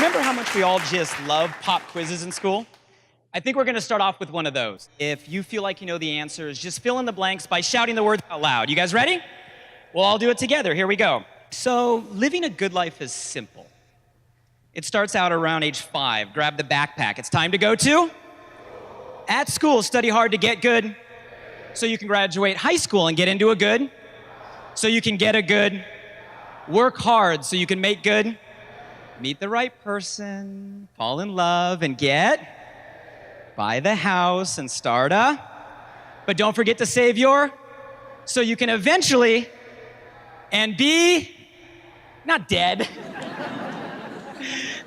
Remember how much we all just love pop quizzes in school? I think we're gonna start off with one of those. If you feel like you know the answers, just fill in the blanks by shouting the words out loud. You guys ready? We'll all do it together. Here we go. So, living a good life is simple. It starts out around age 5. Grab the backpack. It's time to go to? At school, study hard to get good. So you can graduate high school and get into a good. So you can get a good. Work hard so you can make good. Meet the right person, fall in love, and buy the house and start a. But don't forget to save your, so you can eventually, and be, not dead.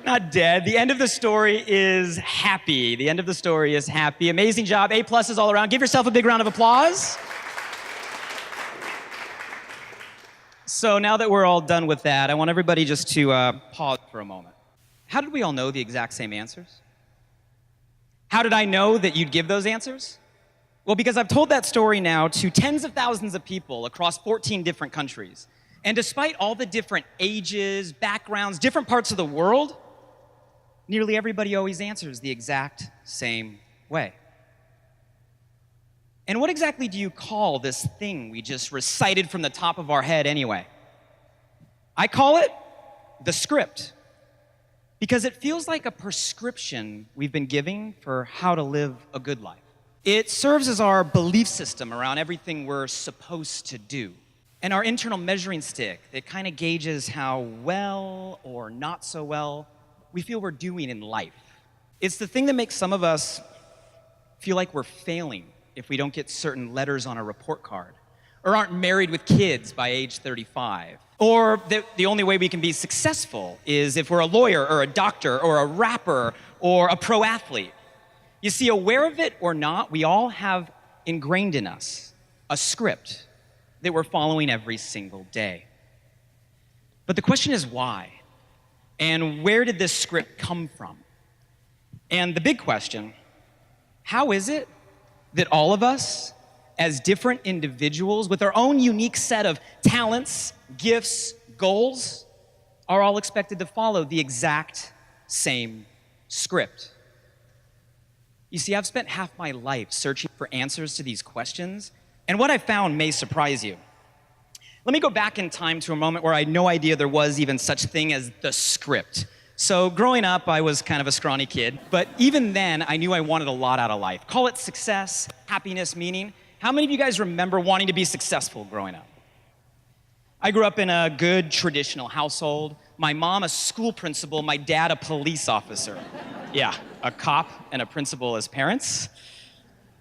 Not dead. The end of the story is happy. The end of the story is happy. Amazing job. A+ all around. Give yourself a big round of applause. So now that we're all done with that, I want everybody just to pause for a moment. How did we all know the exact same answers? How did I know that you'd give those answers? Well, because I've told that story now to tens of thousands of people across 14 different countries. And despite all the different ages, backgrounds, different parts of the world, nearly everybody always answers the exact same way. And what exactly do you call this thing we just recited from the top of our head anyway? I call it the script, because it feels like a prescription we've been giving for how to live a good life. It serves as our belief system around everything we're supposed to do, and our internal measuring stick that kind of gauges how well or not so well we feel we're doing in life. It's the thing that makes some of us feel like we're failing if we don't get certain letters on a report card, or aren't married with kids by age 35, or that the only way we can be successful is if we're a lawyer or a doctor or a rapper or a pro athlete. You see, aware of it or not, we all have ingrained in us a script that we're following every single day. But the question is why? And where did this script come from? And the big question, how is it that all of us, as different individuals with our own unique set of talents, gifts, goals, are all expected to follow the exact same script? You see, I've spent half my life searching for answers to these questions, and what I found may surprise you. Let me go back in time to a moment where I had no idea there was even such thing as the script. So growing up, I was kind of a scrawny kid, but even then, I knew I wanted a lot out of life. Call it success, happiness, meaning. How many of you guys remember wanting to be successful growing up? I grew up in a good traditional household. My mom, a school principal, my dad, a police officer. Yeah, a cop and a principal as parents.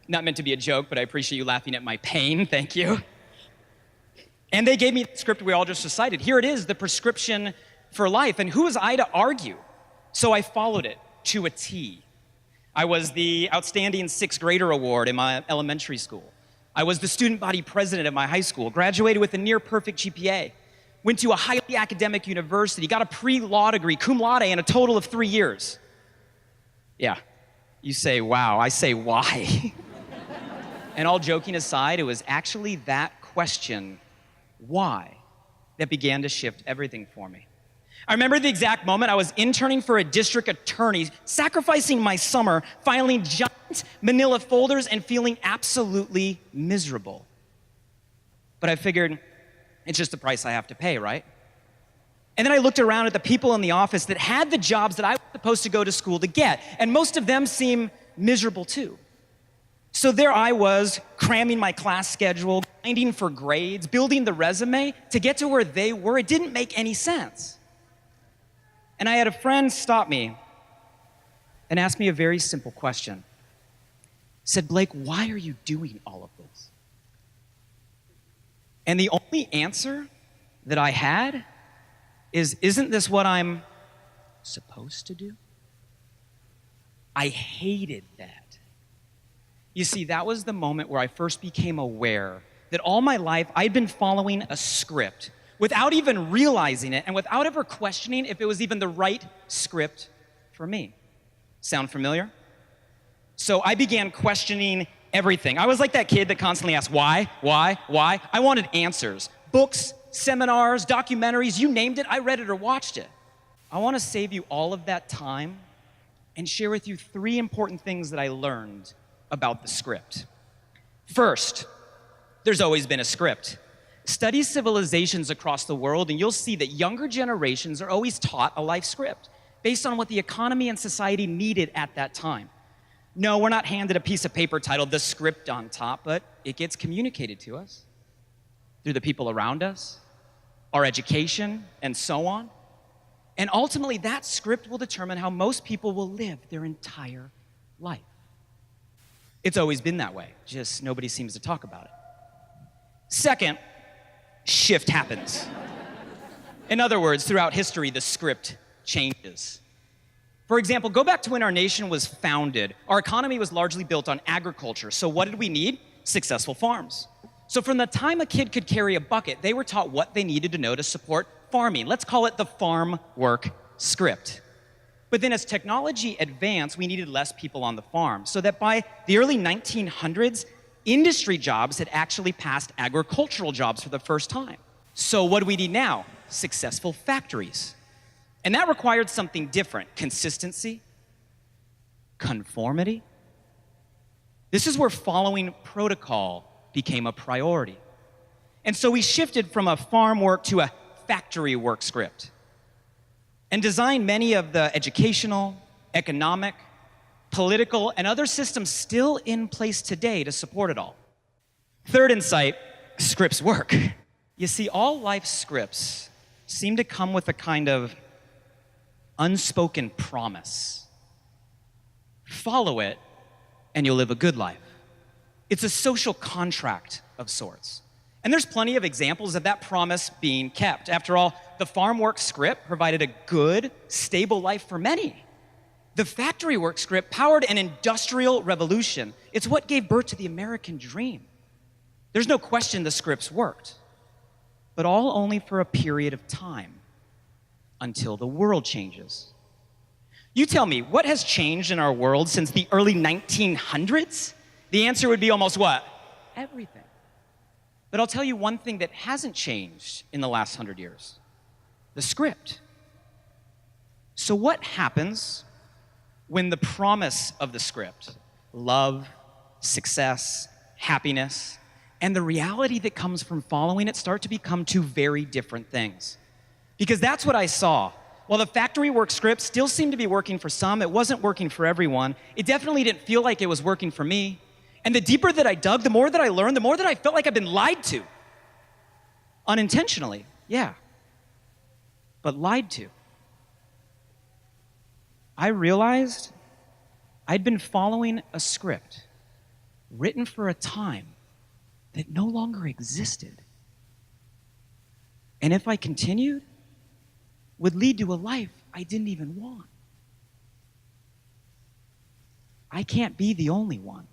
Not meant to be a joke, but I appreciate you laughing at my pain, thank you. And they gave me the script we all just recited. Here it is, the prescription for life, and who was I to argue? So I followed it to a T. I was the outstanding 6th grader award in my elementary school. I was the student body president at my high school, graduated with a near perfect GPA, went to a highly academic university, got a pre-law degree, cum laude, in a total of 3 years. Yeah, you say, wow, I say, why? And all joking aside, it was actually that question, why, that began to shift everything for me. I remember the exact moment I was interning for a district attorney, sacrificing my summer, filing giant manila folders and feeling absolutely miserable. But I figured, it's just the price I have to pay, right? And then I looked around at the people in the office that had the jobs that I was supposed to go to school to get, and most of them seemed miserable too. So there I was, cramming my class schedule, grinding for grades, building the resume to get to where they were. It didn't make any sense. And I had a friend stop me and ask me a very simple question. Said, Blake, why are you doing all of this? And the only answer that I had is, isn't this what I'm supposed to do? I hated that. You see, that was the moment where I first became aware that all my life I'd been following a script without even realizing it and without ever questioning if it was even the right script for me. Sound familiar? So I began questioning everything. I was like that kid that constantly asked, why? I wanted answers. Books, seminars, documentaries, you named it, I read it or watched it. I want to save you all of that time and share with you 3 important things that I learned about the script. First, there's always been a script. Study civilizations across the world, and you'll see that younger generations are always taught a life script based on what the economy and society needed at that time. No, we're not handed a piece of paper titled The Script on top, but it gets communicated to us through the people around us, our education, and so on. And ultimately, that script will determine how most people will live their entire life. It's always been that way, just nobody seems to talk about it. Second, shift happens. In other words, throughout history, the script changes. For example, go back to when our nation was founded. Our economy was largely built on agriculture. So what did we need? Successful farms. So from the time a kid could carry a bucket, they were taught what they needed to know to support farming. Let's call it the farm work script. But then as technology advanced, we needed less people on the farm, so that by the early 1900s, industry jobs had actually passed agricultural jobs for the first time. So what do we need now? Successful factories. And that required something different: consistency, conformity. This is where following protocol became a priority. And so we shifted from a farm work to a factory work script and designed many of the educational, economic, political, and other systems still in place today to support it all. Third insight, scripts work. You see, all life scripts seem to come with a kind of unspoken promise. Follow it, and you'll live a good life. It's a social contract of sorts. And there's plenty of examples of that promise being kept. After all, the farm work script provided a good, stable life for many. The factory work script powered an industrial revolution. It's what gave birth to the American dream. There's no question the scripts worked, but all only for a period of time, until the world changes. You tell me, what has changed in our world since the early 1900s? The answer would be almost what? Everything. But I'll tell you one thing that hasn't changed in the last 100 years: the script. So what happens when the promise of the script, love, success, happiness, and the reality that comes from following it start to become 2 very different things? Because that's what I saw. While the factory work script still seemed to be working for some, it wasn't working for everyone. It definitely didn't feel like it was working for me. And the deeper that I dug, the more that I learned, the more that I felt like I've been lied to. Unintentionally, yeah, but lied to. I realized I'd been following a script written for a time that no longer existed. And if I continued, would lead to a life I didn't even want. I can't be the only one.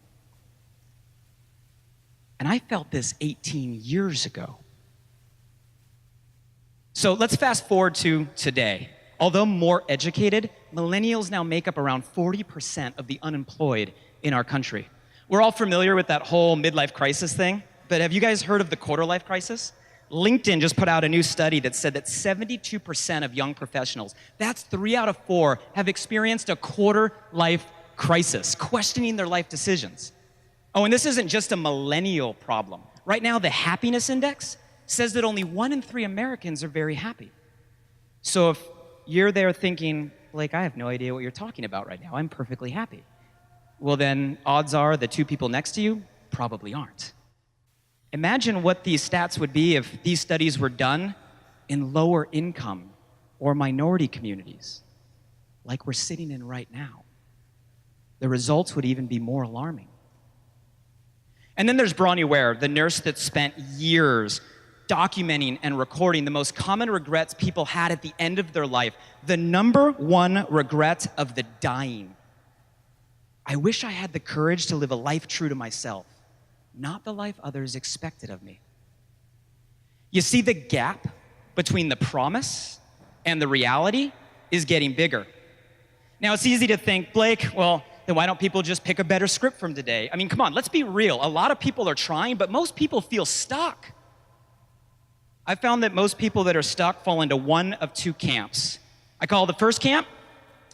And I felt this 18 years ago. So let's fast forward to today. Although more educated, millennials now make up around 40% of the unemployed in our country. We're all familiar with that whole midlife crisis thing, but have you guys heard of the quarter life crisis? LinkedIn just put out a new study that said that 72% of young professionals, that's 3 out of 4, have experienced a quarter life crisis, questioning their life decisions. Oh, and this isn't just a millennial problem. Right now, the happiness index says that only 1 in 3 Americans are very happy. So if you're there thinking, Blake, I have no idea what you're talking about right now, I'm perfectly happy, well then, odds are the 2 people next to you probably aren't. Imagine what these stats would be if these studies were done in lower income or minority communities, like we're sitting in right now. The results would even be more alarming. And then there's Bronnie Ware, the nurse that spent years documenting and recording the most common regrets people had at the end of their life. The number 1 regret of the dying: I wish I had the courage to live a life true to myself, not the life others expected of me. You see, the gap between the promise and the reality is getting bigger. Now, it's easy to think, Blake, well, then why don't people just pick a better script from today? I mean, come on, let's be real. A lot of people are trying, but most people feel stuck. I found that most people that are stuck fall into one of 2 camps. I call the first camp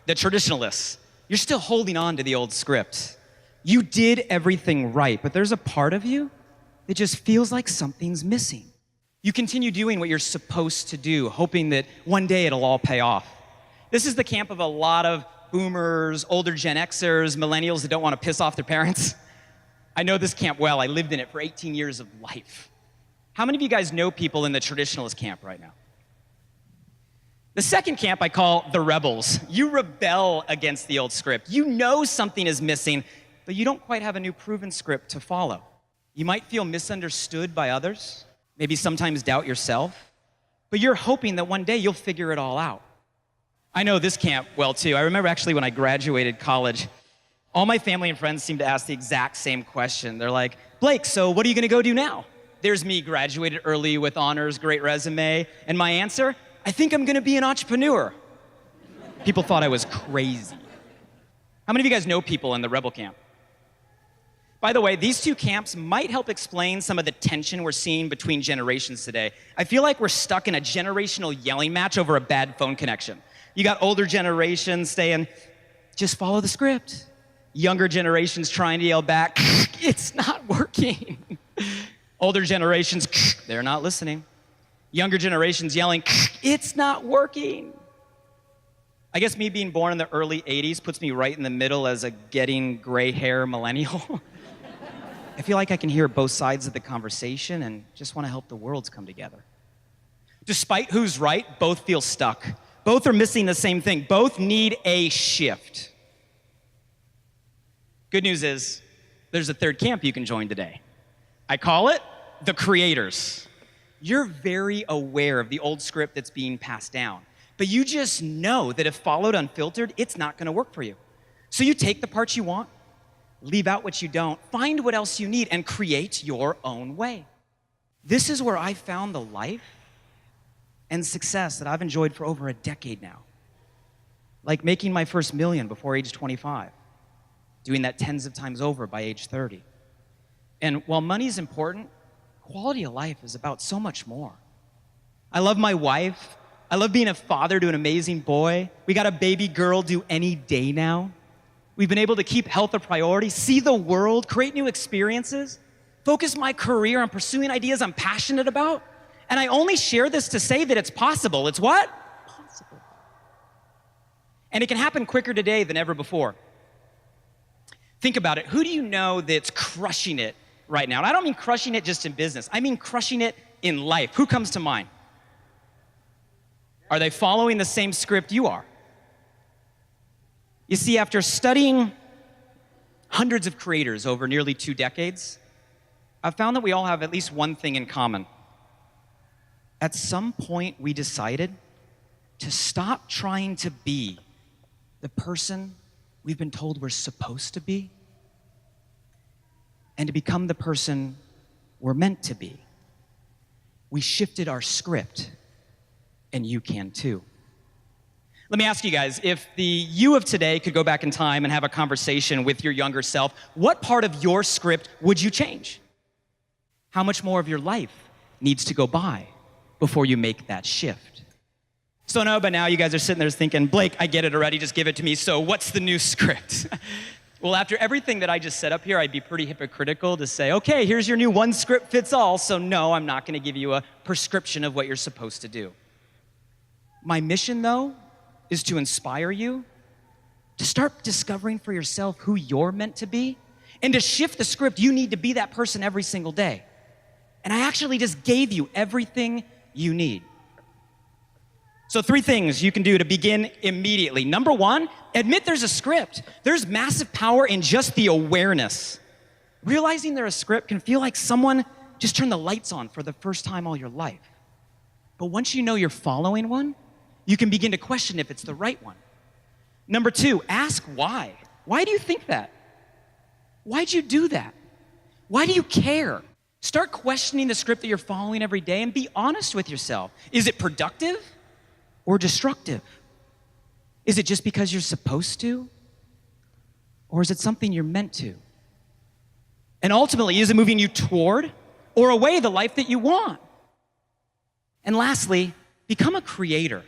the traditionalists. You're still holding on to the old script. You did everything right, but there's a part of you that just feels like something's missing. You continue doing what you're supposed to do, hoping that one day it'll all pay off. This is the camp of a lot of boomers, older Gen Xers, millennials that don't want to piss off their parents. I know this camp well. I lived in it for 18 years of life. How many of you guys know people in the traditionalist camp right now? The second camp I call the rebels. You rebel against the old script. You know something is missing, but you don't quite have a new proven script to follow. You might feel misunderstood by others, maybe sometimes doubt yourself, but you're hoping that one day you'll figure it all out. I know this camp well too. I remember actually when I graduated college, all my family and friends seemed to ask the exact same question. They're like, Blake, so what are you gonna go do now? There's me, graduated early with honors, great resume, and my answer, I think I'm gonna be an entrepreneur. People thought I was crazy. How many of you guys know people in the rebel camp? By the way, these two camps might help explain some of the tension we're seeing between generations today. I feel like we're stuck in a generational yelling match over a bad phone connection. You got older generations saying, just follow the script. Younger generations trying to yell back, it's not working. Older generations, they're not listening. Younger generations yelling, it's not working. I guess me being born in the early 80s puts me right in the middle as a getting gray hair millennial. I feel like I can hear both sides of the conversation and just want to help the worlds come together. Despite who's right, both feel stuck. Both are missing the same thing. Both need a shift. Good news is, there's a third camp you can join today. I call it the creators. You're very aware of the old script that's being passed down, but you just know that if followed unfiltered, it's not gonna work for you. So you take the parts you want, leave out what you don't, find what else you need, and create your own way. This is where I found the life and success that I've enjoyed for over a decade now. Like making my first million before age 25, doing that tens of times over by age 30. And while money's important, quality of life is about so much more. I love my wife. I love being a father to an amazing boy. We got a baby girl due any day now. We've been able to keep health a priority, see the world, create new experiences, focus my career on pursuing ideas I'm passionate about. And I only share this to say that it's possible. It's what? Possible. And it can happen quicker today than ever before. Think about it. Who do you know that's crushing it right now? And I don't mean crushing it just in business. I mean crushing it in life. Who comes to mind? Are they following the same script you are? You see, after studying hundreds of creators over nearly 2 decades, I've found that we all have at least one thing in common. At some point, we decided to stop trying to be the person we've been told we're supposed to be and to become the person we're meant to be. We shifted our script, and you can too. Let me ask you guys, if the you of today could go back in time and have a conversation with your younger self, what part of your script would you change? How much more of your life needs to go by before you make that shift? So no, but now you guys are sitting there thinking, Blake, I get it already, just give it to me. So what's the new script? Well, after everything that I just set up here, I'd be pretty hypocritical to say, okay, here's your new one script fits all. So no, I'm not gonna give you a prescription of what you're supposed to do. My mission though, is to inspire you to start discovering for yourself who you're meant to be and to shift the script. You need to be that person every single day. And I actually just gave you everything you need. So 3 things you can do to begin immediately. Number 1, admit there's a script. There's massive power in just the awareness. Realizing there's a script can feel like someone just turned the lights on for the first time all your life. But once you know you're following one, you can begin to question if it's the right one. Number 2, ask why. Why do you think that? Why'd you do that? Why do you care? Start questioning the script that you're following every day and be honest with yourself. Is it productive or destructive? Is it just because you're supposed to? Or is it something you're meant to? And ultimately, is it moving you toward or away the life that you want? And lastly, become a creator.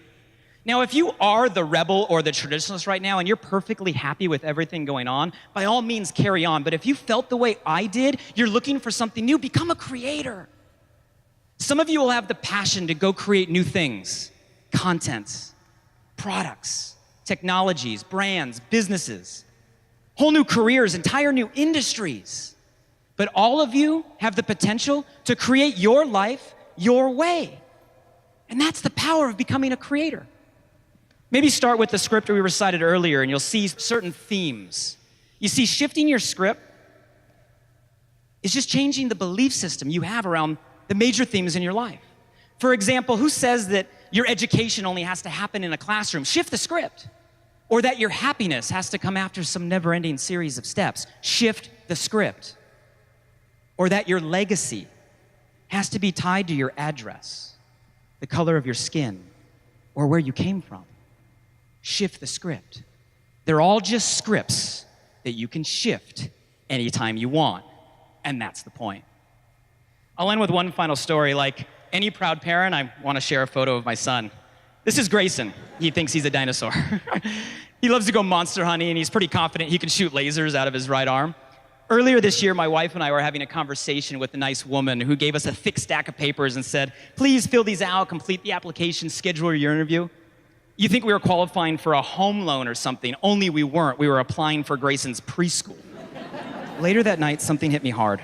Now, if you are the rebel or the traditionalist right now and you're perfectly happy with everything going on, by all means carry on. But if you felt the way I did, you're looking for something new, become a creator. Some of you will have the passion to go create new things, content, products, technologies, brands, businesses, whole new careers, entire new industries. But all of you have the potential to create your life your way. And that's the power of becoming a creator. Maybe start with the script we recited earlier and you'll see certain themes. You see, shifting your script is just changing the belief system you have around the major themes in your life. For example, who says that your education only has to happen in a classroom? Shift the script. Or that your happiness has to come after some never-ending series of steps. Shift the script. Or that your legacy has to be tied to your address, the color of your skin, or where you came from. Shift the script. They're all just scripts that you can shift anytime you want. And that's the point. I'll end with one final story. Like any proud parent, I want to share a photo of my son. This is Grayson. He thinks he's a dinosaur. He loves to go monster hunting, and he's pretty confident he can shoot lasers out of his right arm. Earlier this year, my wife and I were having a conversation with a nice woman who gave us a thick stack of papers and said, please fill these out, complete the application, schedule your interview. You think we were qualifying for a home loan or something, only we weren't. We were applying for Grayson's preschool. Later that night, something hit me hard.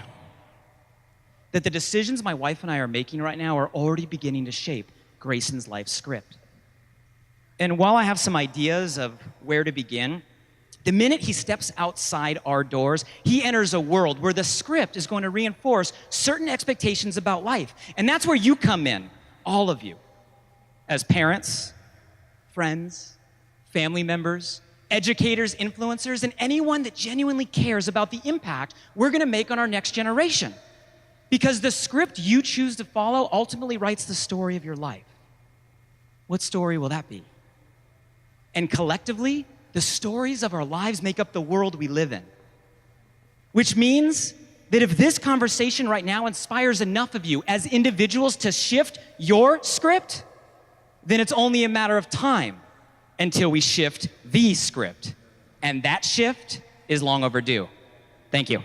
That the decisions my wife and I are making right now are already beginning to shape Grayson's life script. And while I have some ideas of where to begin, the minute he steps outside our doors, he enters a world where the script is going to reinforce certain expectations about life. And that's where you come in, all of you, as parents, friends, family members, educators, influencers, and anyone that genuinely cares about the impact we're going to make on our next generation. Because the script you choose to follow ultimately writes the story of your life. What story will that be? And collectively, the stories of our lives make up the world we live in. Which means that if this conversation right now inspires enough of you as individuals to shift your script, then it's only a matter of time until we shift the script. And that shift is long overdue. Thank you.